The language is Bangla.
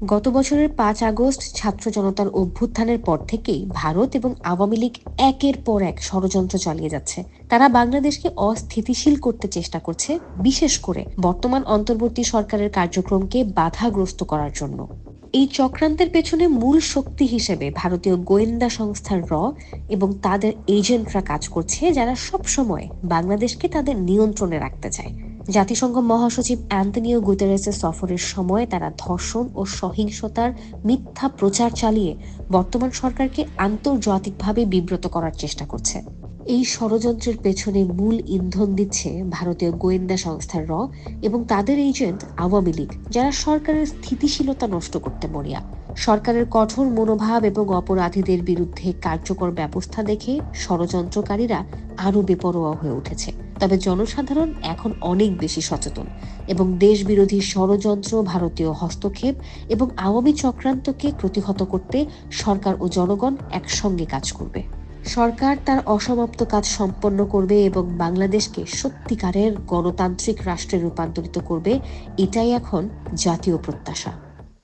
গত বছরের 5 আগস্ট ছাত্র জনতার অভ্যুত্থানের পর থেকেই ভারত এবং আওয়ামী লীগ একের পর এক ষড়যন্ত্র চালিয়ে যাচ্ছে। তারা বাংলাদেশকে অস্থিতিশীল করতে চেষ্টা করছে, বিশেষ করে বর্তমান অন্তর্বর্তী সরকারের কার্যক্রমকে বাধাগ্রস্ত করার জন্য। এই চক্রান্তের পেছনে মূল শক্তি হিসেবে ভারতীয় গোয়েন্দা সংস্থার এবং তাদের এজেন্টরা কাজ করছে, যারা সবসময় বাংলাদেশকে তাদের নিয়ন্ত্রণে রাখতে চায়। জাতিসংঘ মহাসচিব অ্যান্তনিও গুতেরেসের সফরের সময় তারা ধর্ষণ ও সহিংসতার মিথ্যা প্রচার চালিয়ে বর্তমান সরকারকে আন্তর্জাতিকভাবে বিব্রত করার চেষ্টা করছে। এই ষড়যন্ত্রের পেছনে মূল ইন্ধন দিচ্ছে ভারতীয় গোয়েন্দা সংস্থার এবং তাদের এজেন্ট আওয়ামী লীগ, যারা সরকারের স্থিতিশীলতা নষ্ট করতে মরিয়া। সরকারের কঠোর মনোভাব এবং অপরাধীদের বিরুদ্ধে কার্যকর ব্যবস্থা দেখে ষড়যন্ত্রকারীরা আরও বেপরোয়া হয়ে উঠেছে। তবে জনসাধারণ এখন অনেক বেশি সচেতন এবং দেশবিরোধী ষড়যন্ত্র, ভারতীয় হস্তক্ষেপ এবং আওয়ামী চক্রান্তকে প্রতিহত করতে সরকার ও জনগণ একসঙ্গে কাজ করবে। সরকার তার অসমাপ্ত কাজ সম্পন্ন করবে এবং বাংলাদেশকে সত্যিকারের গণতান্ত্রিক রাষ্ট্রে রূপান্তরিত করবে, এটাই এখন জাতীয় প্রত্যাশা।